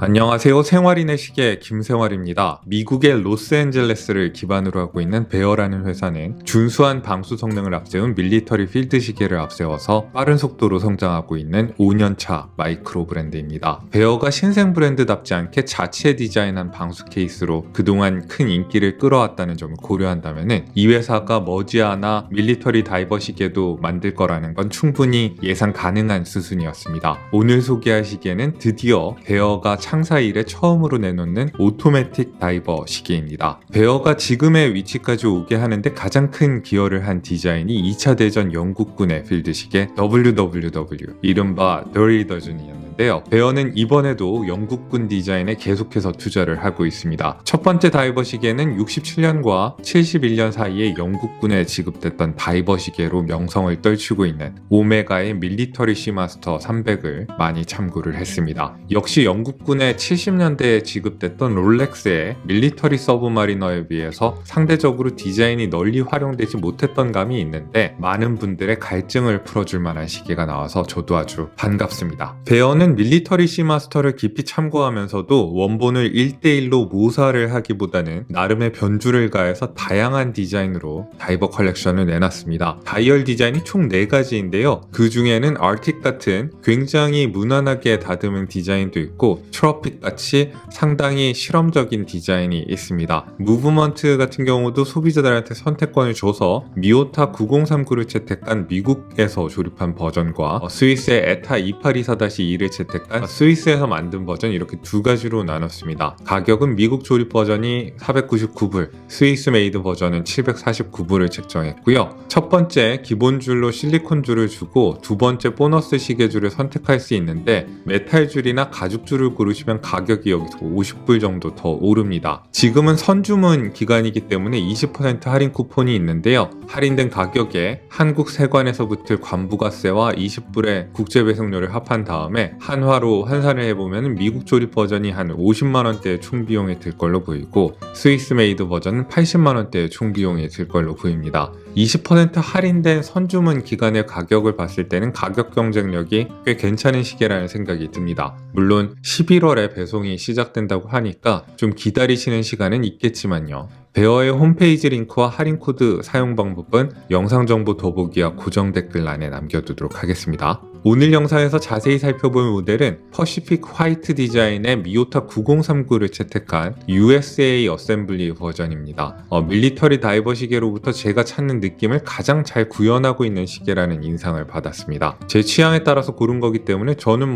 안녕하세요. 생활인의 시계 김생활입니다. 미국의 로스앤젤레스를 기반으로 하고 있는 베어라는 회사는 준수한 방수 성능을 앞세운 밀리터리 필드 시계를 앞세워서 빠른 속도로 성장하고 있는 5년차 마이크로 브랜드입니다. 베어가 신생 브랜드답지 않게 자체 디자인한 방수 케이스로 그동안 큰 인기를 끌어왔다는 점을 고려한다면 이 회사가 머지않아 밀리터리 다이버 시계도 만들 거라는 건 충분히 예상 가능한 수준이었습니다. 오늘 소개할 시계는 드디어 베어가 창사 이래 처음으로 내놓는 오토매틱 다이버 시계입니다. 베어가 지금의 위치까지 오게 하는데 가장 큰 기여를 한 디자인이 2차 대전 영국군의 필드 시계 WWW, 이른바 더리 더즌이었는데요. 베어는 이번에도 영국군 디자인에 계속해서 투자를 하고 있습니다. 첫 번째 다이버 시계는 67년과 71년 사이에 영국군에 지급됐던 다이버 시계로 명성을 떨치고 있는 오메가의 밀리터리 시마스터 300을 많이 참고를 했습니다. 역시 영국군의 70년대에 지급됐던 롤렉스의 밀리터리 서브마리너에 비해서 상대적으로 디자인이 널리 활용되지 못했던 감이 있는데 많은 분들의 갈증을 풀어줄 만한 시계가 나와서 저도 아주 반갑습니다. 베어는 밀리터리 시마스터를 깊이 참고하면서도 원본을 1대1로 모사를 하기보다는 나름의 변주를 가해서 다양한 디자인으로 다이버 컬렉션을 내놨습니다. 다이얼 디자인이 총 4가지인데요. 그 중에는 아르틱 같은 굉장히 무난하게 다듬은 디자인도 있고 트로픽 같이 상당히 실험적인 디자인이 있습니다. 무브먼트 같은 경우도 소비자들한테 선택권을 줘서 미오타 9039를 채택한 미국에서 조립한 버전과 스위스의 에타 2824-2를 채택한 스위스에서 만든 버전, 이렇게 두 가지로 나눴습니다. 가격은 미국 조립 버전이 499불, 스위스 메이드 버전은 749불을 책정했고요. 첫 번째 기본 줄로 실리콘 줄을 주고 두 번째 보너스 시계줄을 선택할 수 있는데 메탈 줄이나 가죽 줄을 고르시면 가격이 여기서 50불 정도 더 오릅니다. 지금은 선주문 기간이기 때문에 20% 할인 쿠폰이 있는데요. 할인된 가격에 한국 세관에서 붙을 관부가세와 20불의 국제배송료를 합한 다음에 한화로 환산을 해보면 미국 조립 버전이 한 50만원대의 총 비용이 들 걸로 보이고 스위스 메이드 버전은 80만원대의 총 비용이 들 걸로 보입니다. 20% 할인된 선주문 기간의 가격을 봤을 때는 가격 경쟁력이 꽤 괜찮은 시계라는 생각이 듭니다. 물론 11월에 배송이 시작된다고 하니까 좀 기다리시는 시간은 있겠지만요. 베어의 홈페이지 링크와 할인 코드 사용 방법은 영상 정보 더보기와 고정 댓글란에 남겨두도록 하겠습니다. 오늘 영상에서 자세히 살펴볼 모델은 퍼시픽 화이트 디자인의 미오타 9039를 채택한 USA 어셈블리 버전입니다. 밀리터리 다이버 시계로부터 제가 찾는 느낌을 가장 잘 구현하고 있는 시계라는 인상을 받았습니다. 제 취향에 따라서 고른 거기 때문에 저는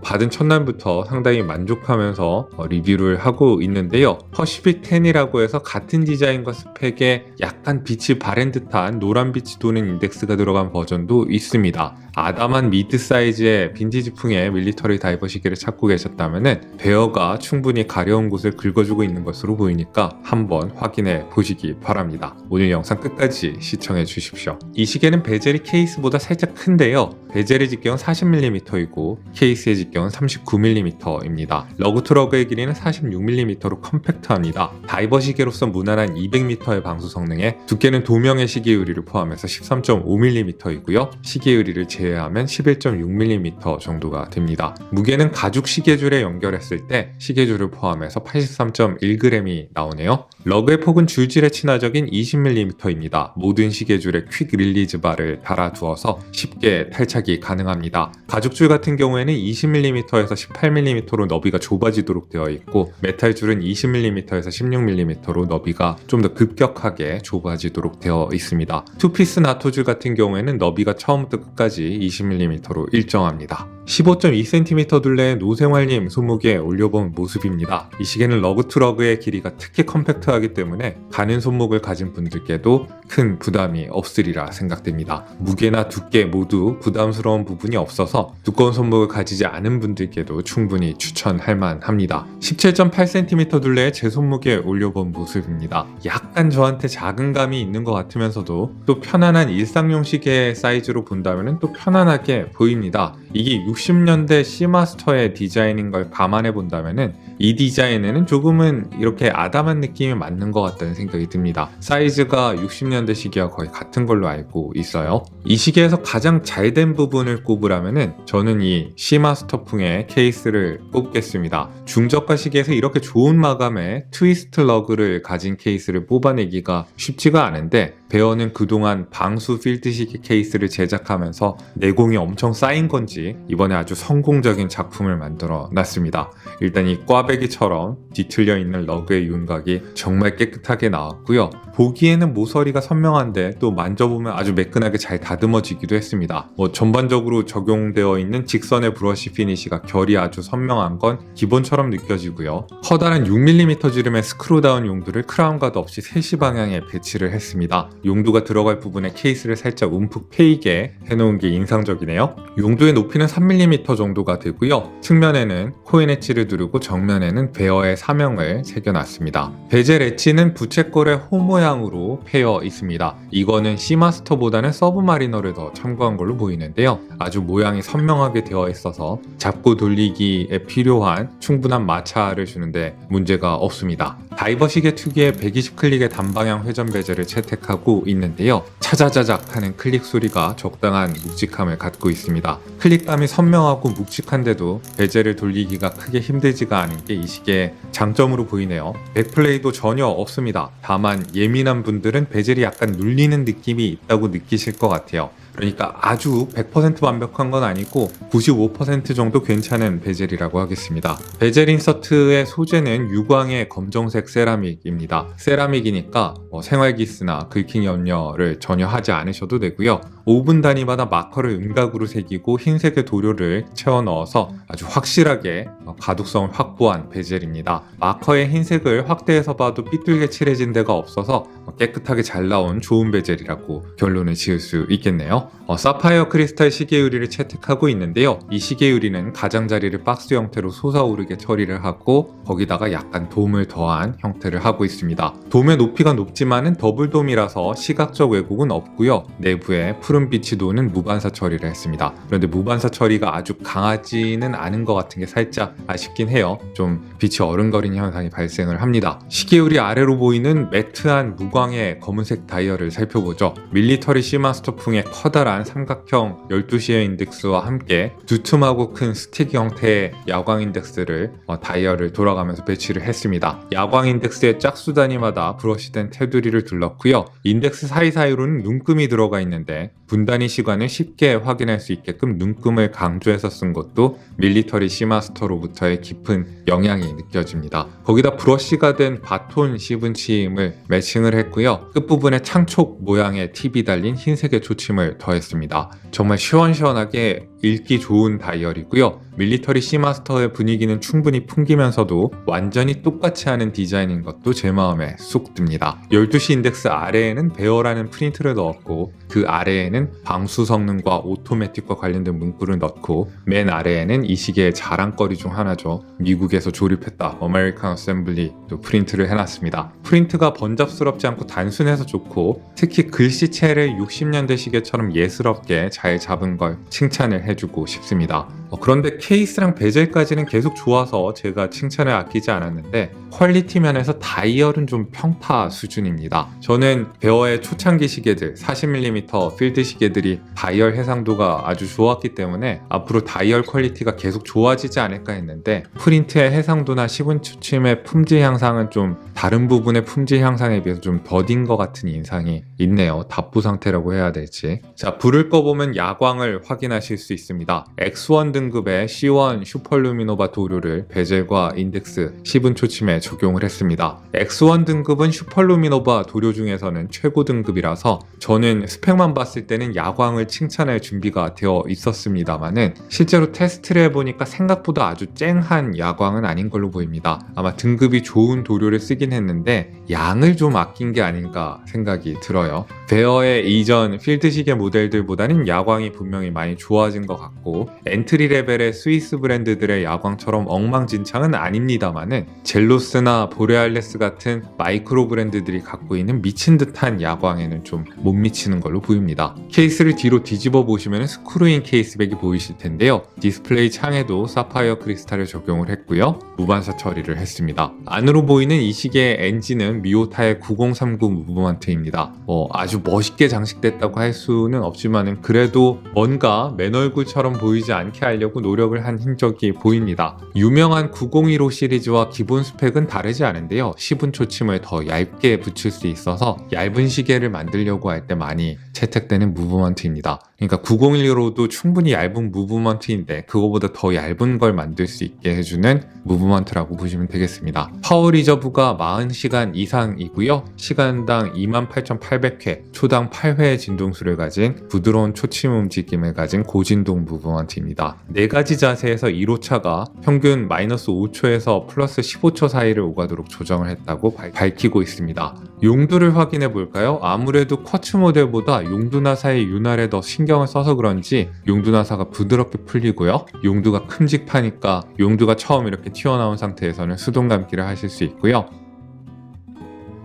받은 첫날부터 상당히 만족하면서 리뷰를 하고 있는데요. 퍼시픽 10이라고 해서 같은 디자인과 스펙에 약간 빛이 바랜 듯한 노란 빛이 도는 인덱스가 들어간 버전도 있습니다. 아담한 미드 사이즈의 빈티지풍의 밀리터리 다이버 시계를 찾고 계셨다면 베어가 충분히 가려운 곳을 긁어주고 있는 것으로 보이니까 한번 확인해 보시기 바랍니다. 오늘 영상 끝까지 시청해 주십시오. 이 시계는 베젤이 케이스보다 살짝 큰데요. 베젤의 직경은 40mm이고 케이스의 직경은 39mm입니다. 러그투러그의 길이는 46mm로 컴팩트합니다. 다이버 시계로서 무난한 200m의 방수 성능에 두께는 도명의 시계 유리를 포함해서 13.5mm이고요. 시계 유리를 제외하면 11.6mm 정도가 됩니다. 무게는 가죽 시계줄에 연결했을 때 시계줄을 포함해서 83.1g이 나오네요. 러그의 폭은 줄질에 친화적인 20mm입니다. 모든 시계줄에 퀵 릴리즈 바를 달아두어서 쉽게 탈착이 가능합니다. 가죽줄 같은 경우에는 20mm에서 18mm로 너비가 좁아지도록 되어 있고 메탈줄은 20mm에서 16mm로 너비가 좀 더 급격하게 좁아지도록 되어 있습니다. 투피스 나토줄 같은 경우에는 너비가 처음부터 끝까지 20mm로 일정합니다. 15.2cm 둘레의 노생활님 손목에 올려본 모습입니다. 이 시계는 러그투러그의 길이가 특히 컴팩트하기 때문에 가는 손목을 가진 분들께도 큰 부담이 없으리라 생각됩니다. 무게나 두께 모두 부담스러운 부분이 없어서 두꺼운 손목을 가지지 않은 분들께도 충분히 추천할 만합니다. 17.8cm 둘레의 제 손목에 올려본 모습입니다. 약간 저한테 작은 감이 있는 것 같으면서도 또 편안한 일상용 시계 사이즈로 본다면 또 편안하게 보입니다. 이게 60년대 시마스터의 디자인인 걸 감안해 본다면은 이 디자인에는 조금은 이렇게 아담한 느낌이 맞는 것 같다는 생각이 듭니다. 사이즈가 60년대 시계와 거의 같은 걸로 알고 있어요. 이 시계에서 가장 잘 된 부분을 꼽으라면은 저는 이 시마스터풍의 케이스를 꼽겠습니다. 중저가 시계에서 이렇게 좋은 마감의 트위스트 러그를 가진 케이스를 뽑아내기가 쉽지가 않은데 베어는 그동안 방수 필드 시계 케이스를 제작하면서 내공이 엄청 쌓인 건지 이번에 아주 성공적인 작품을 만들어 놨습니다. 일단 이 꽈배기처럼 뒤틀려 있는 러그의 윤곽이 정말 깨끗하게 나왔고요. 보기에는 모서리가 선명한데 또 만져보면 아주 매끈하게 잘 다듬어지기도 했습니다. 전반적으로 적용되어 있는 직선의 브러쉬 피니시가 결이 아주 선명한 건 기본처럼 느껴지고요. 커다란 6mm 주름의 스크루다운 용두를 크라운 가드 없이 3시 방향에 배치를 했습니다. 용두가 들어갈 부분에 케이스를 살짝 움푹 패이게 해놓은 게 인상적이네요. 용두의 높이는 3mm 정도가 되고요. 측면에는 코인 엣지를 두르고 정면에는 베어의 사명을 새겨놨습니다. 베젤 엣지는 부채꼴의 호 모양으로 패여 있습니다. 이거는 시마스터보다는 서브마리너를 더 참고한 걸로 보이는데요. 아주 모양이 선명하게 되어 있어서 잡고 돌리기에 필요한 충분한 마찰을 주는데 문제가 없습니다. 다이버 시계 특유의 120클릭의 단방향 회전 베젤을 채택하고 있는데요. 차자자작 하는 클릭 소리가 적당한 묵직함을 갖고 있습니다. 클릭감이 선명하고 묵직한데도 베젤을 돌리기가 크게 힘들지가 않은 게 이 시계의 장점으로 보이네요. 백플레이도 전혀 없습니다. 다만 예민한 분들은 베젤이 약간 눌리는 느낌이 있다고 느끼실 것 같아요. 그러니까 아주 100% 완벽한 건 아니고 95% 정도 괜찮은 베젤이라고 하겠습니다. 베젤 인서트의 소재는 유광의 검정색 세라믹입니다. 세라믹이니까 생활기스나 긁힘 염려를 전혀 하지 않으셔도 되고요. 5분 단위마다 마커를 음각으로 새기고 흰색의 도료를 채워 넣어서 아주 확실하게 가독성을 확보한 베젤입니다. 마커의 흰색을 확대해서 봐도 삐뚤게 칠해진 데가 없어서 깨끗하게 잘 나온 좋은 베젤이라고 결론을 지을 수 있겠네요. 사파이어 크리스탈 시계 유리를 채택하고 있는데요. 이 시계 유리는 가장자리를 박스 형태로 솟아오르게 처리를 하고 거기다가 약간 돔을 더한 형태를 하고 있습니다. 돔의 높이가 높지만은 더블돔이라서 시각적 왜곡은 없고요. 내부에 푸른빛이 도는 무반사 처리를 했습니다. 그런데 무반사 처리가 아주 강하지는 않은 것 같은 게 살짝 아쉽긴 해요. 좀 빛이 어른거리는 현상이 발생을 합니다. 시계 유리 아래로 보이는 매트한 무광의 검은색 다이얼을 살펴보죠. 밀리터리 시마스터풍의 커다란 삼각형 12시의 인덱스와 함께 두툼하고 큰 스틱 형태의 야광 인덱스를 다이얼을 돌아가면서 배치를 했습니다. 야광 인덱스의 짝수 단위마다 브러쉬된 테두리를 둘렀고요. 인덱스 사이사이로는 눈금이 들어가 있는데 분단위 시간을 쉽게 확인할 수 있게끔 눈금을 강조해서 쓴 것도 밀리터리 시마스터로부터의 깊은 영향이 느껴집니다. 거기다 브러쉬가 된 바톤 시븐침을 매칭을 했고요. 끝부분에 창촉 모양의 팁이 달린 흰색의 초침을 더했습니다. 정말 시원시원하게 읽기 좋은 다이얼이고요. 밀리터리 시마스터의 분위기는 충분히 풍기면서도 완전히 똑같이 하는 디자인인 것도 제 마음에 쏙 듭니다. 12시 인덱스 아래에는 베어라는 프린트를 넣었고 그 아래에는 방수 성능과 오토매틱과 관련된 문구를 넣고 맨 아래에는 이 시계의 자랑거리 중 하나죠. 미국에서 조립했다 아메리칸 어셈블리도 프린트를 해놨습니다. 프린트가 번잡스럽지 않고 단순해서 좋고 특히 글씨체를 60년대 시계처럼 예스럽게 잘 잡은 걸 칭찬을 해주고 싶습니다. 그런데 케이스랑 베젤까지는 계속 좋아서 제가 칭찬을 아끼지 않았는데 퀄리티 면에서 다이얼은 좀 평타 수준입니다. 저는 베어의 초창기 시계들 40mm 필드 시계들이 다이얼 해상도가 아주 좋았기 때문에 앞으로 다이얼 퀄리티가 계속 좋아지지 않을까 했는데 프린트의 해상도나 시분 초침의 품질 향상은 좀 다른 부분의 품질 향상에 비해서 좀 더딘 것 같은 인상이 있네요. 답부 상태라고 해야 될지. 자, 불을 꺼보면 야광을 확인하실 수 있습니다. X1 등급의 C1 슈퍼루미노바 도료를 베젤과 인덱스 시분 초침에 적용을 했습니다. X1 등급은 슈퍼루미노바 도료 중에서는 최고 등급이라서 저는 스펙만 봤을 때는 야광을 칭찬할 준비가 되어 있었습니다만은 실제로 테스트를 해보니까 생각보다 아주 쨍한 야광은 아닌 걸로 보입니다. 아마 등급이 좋은 도료를 쓰긴 했는데 양을 좀 아낀 게 아닌가 생각이 들어요. 베어의 이전 필드 시계 모델들보다는 야광이 분명히 많이 좋아진 것 같고 엔트리 엔트리 레벨의 스위스 브랜드들의 야광처럼 엉망진창은 아닙니다만은 젤로스나 보레알레스 같은 마이크로 브랜드들이 갖고 있는 미친 듯한 야광에는 좀 못 미치는 걸로 보입니다. 케이스를 뒤로 뒤집어 보시면 스크루인 케이스백이 보이실 텐데요. 디스플레이 창에도 사파이어 크리스탈을 적용을 했고요. 무반사 처리를 했습니다. 안으로 보이는 이 시계의 엔진은 미오타의 9039 무브먼트입니다. 아주 멋있게 장식됐다고 할 수는 없지만은 그래도 뭔가 맨 얼굴처럼 보이지 않게 하려고 노력을 한 흔적이 보입니다. 유명한 9015 시리즈와 기본 스펙은 다르지 않은데요. 시분 초침을 더 얇게 붙일 수 있어서 얇은 시계를 만들려고 할 때 많이 채택되는 무브먼트입니다. 그러니까 9015도 충분히 얇은 무브먼트인데 그거보다 더 얇은 걸 만들 수 있게 해주는 무브먼트라고 보시면 되겠습니다. 파워 리저브가 40시간 이상이고요. 시간당 28,800회, 초당 8회의 진동수를 가진 부드러운 초침 움직임을 가진 고진동 무브먼트입니다. 4가지 자세에서 1호차가 평균 마이너스 5초에서 플러스 15초 사이를 오가도록 조정을 했다고 밝히고 있습니다. 용두를 확인해 볼까요? 아무래도 쿼츠 모델보다 용두나사의 윤활에 더 신경을 써서 그런지 용두나사가 부드럽게 풀리고요. 용두가 큼직하니까 용두가 처음 이렇게 튀어나온 상태에서는 수동 감기를 하실 수 있고요.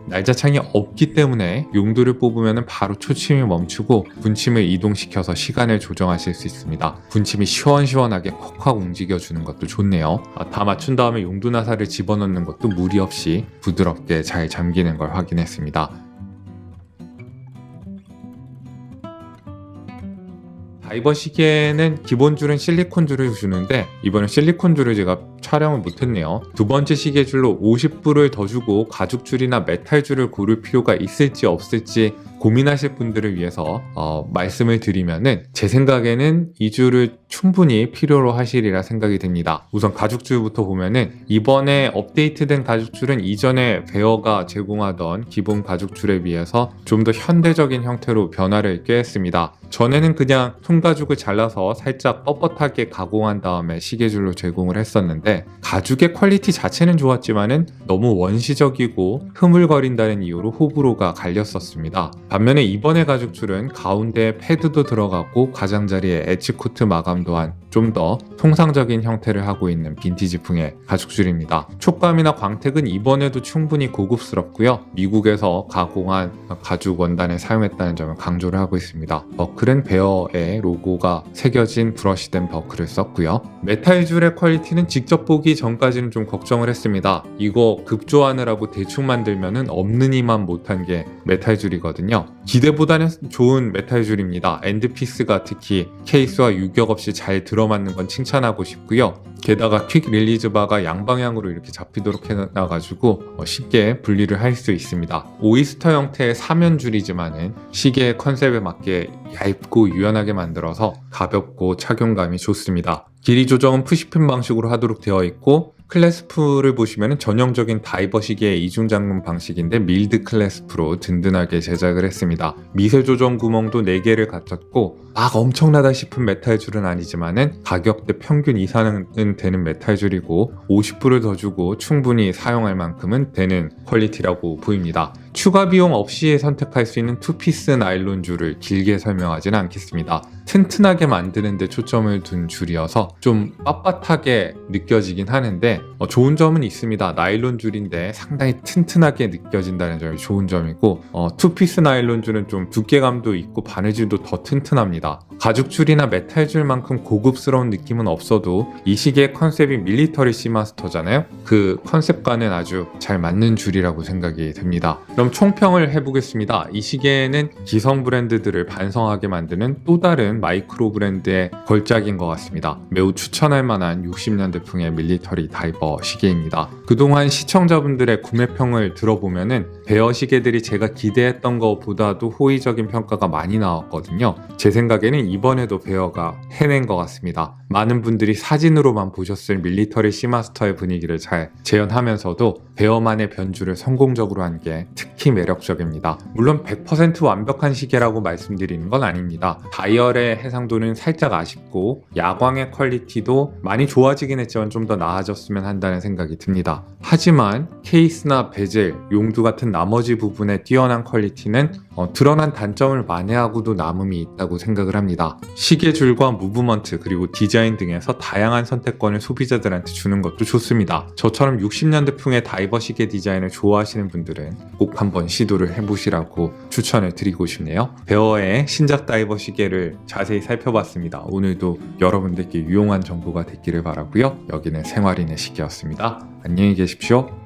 날짜창이 없기 때문에 용두를 뽑으면 바로 초침이 멈추고 분침을 이동시켜서 시간을 조정하실 수 있습니다. 분침이 시원시원하게 콱콱 움직여주는 것도 좋네요. 다 맞춘 다음에 용두나사를 집어넣는 것도 무리 없이 부드럽게 잘 잠기는 걸 확인했습니다. 다이버 시계는 기본 줄은 실리콘 줄을 주는데 이번엔 실리콘 줄을 제가 촬영을 못했네요. 두 번째 시계 줄로 50불을 더 주고 가죽 줄이나 메탈 줄을 고를 필요가 있을지 없을지 고민하실 분들을 위해서 말씀을 드리면은 제 생각에는 이 줄을 충분히 필요로 하시리라 생각이 듭니다. 우선 가죽줄부터 보면은 이번에 업데이트된 가죽줄은 이전에 베어가 제공하던 기본 가죽줄에 비해서 좀 더 현대적인 형태로 변화를 꾀했습니다. 전에는 그냥 통가죽을 잘라서 살짝 뻣뻣하게 가공한 다음에 시계줄로 제공을 했었는데 가죽의 퀄리티 자체는 좋았지만은 너무 원시적이고 흐물거린다는 이유로 호불호가 갈렸었습니다. 반면에 이번에 가죽줄은 가운데에 패드도 들어갔고 가장자리에 엣지코트 마감 또한 좀 더 통상적인 형태를 하고 있는 빈티지풍의 가죽줄입니다. 촉감이나 광택은 이번에도 충분히 고급스럽고요. 미국에서 가공한 가죽 원단을 사용했다는 점을 강조를 하고 있습니다. 버클은 베어의 로고가 새겨진 브러쉬된 버클을 썼고요. 메탈 줄의 퀄리티는 직접 보기 전까지는 좀 걱정을 했습니다. 이거 급조하느라고 대충 만들면은 없는 이만 못한 게 메탈 줄이거든요. 기대보다는 좋은 메탈 줄입니다. 엔드피스가 특히 케이스와 유격 없이 잘 들어맞는 건 칭찬하고 싶고요. 게다가 퀵 릴리즈 바가 양방향으로 이렇게 잡히도록 해놔가지고 쉽게 분리를 할 수 있습니다. 오이스터 형태의 사면줄이지만은 시계의 컨셉에 맞게 얇고 유연하게 만들어서 가볍고 착용감이 좋습니다. 길이 조정은 푸시핀 방식으로 하도록 되어 있고 클래스프를 보시면 전형적인 다이버 시계의 이중 잠금 방식인데 밀드 클래스프로 든든하게 제작을 했습니다. 미세 조정 구멍도 4개를 갖췄고 막 엄청나다 싶은 메탈 줄은 아니지만은 가격대 평균 이상은 되는 메탈 줄이고 50불을 더 주고 충분히 사용할 만큼은 되는 퀄리티라고 보입니다. 추가 비용 없이 선택할 수 있는 투피스 나일론 줄을 길게 설명하지는 않겠습니다. 튼튼하게 만드는 데 초점을 둔 줄이어서 좀 빳빳하게 느껴지긴 하는데 좋은 점은 있습니다. 나일론 줄인데 상당히 튼튼하게 느껴진다는 점이 좋은 점이고 투피스 나일론 줄은 좀 두께감도 있고 바느질도 더 튼튼합니다. 가죽 줄이나 메탈 줄만큼 고급스러운 느낌은 없어도 이 시계의 컨셉이 밀리터리 시마스터잖아요. 그 컨셉과는 아주 잘 맞는 줄이라고 생각이 듭니다. 그럼 총평을 해보겠습니다. 이 시계는 기성 브랜드들을 반성하게 만드는 또 다른 마이크로 브랜드의 걸작인 것 같습니다. 매우 추천할 만한 60년대풍의 밀리터리 다이버 시계입니다. 그동안 시청자분들의 구매평을 들어보면은 베어 시계들이 제가 기대했던 것보다도 호의적인 평가가 많이 나왔거든요. 제 생각에는 이번에도 베어가 해낸 것 같습니다. 많은 분들이 사진으로만 보셨을 밀리터리 시마스터의 분위기를 잘 재현하면서도 베어만의 변주를 성공적으로 한 게 특히 매력적입니다. 물론 100% 완벽한 시계라고 말씀드리는 건 아닙니다. 다이얼의 해상도는 살짝 아쉽고 야광의 퀄리티도 많이 좋아지긴 했지만 좀 더 나아졌으면 한다는 생각이 듭니다. 하지만 케이스나 베젤, 용두 같은 나머지 부분의 뛰어난 퀄리티는 드러난 단점을 만회하고도 남음이 있다고 생각을 합니다. 시계줄과 무브먼트 그리고 디자인 등에서 다양한 선택권을 소비자들한테 주는 것도 좋습니다. 저처럼 60년대풍의 다이버 시계 디자인을 좋아하시는 분들은 꼭 한번 시도를 해보시라고 추천을 드리고 싶네요. 베어의 신작 다이버 시계를 자세히 살펴봤습니다. 오늘도 여러분들께 유용한 정보가 됐기를 바라고요. 여기는 생활인의 시계였습니다. 안녕히 계십시오.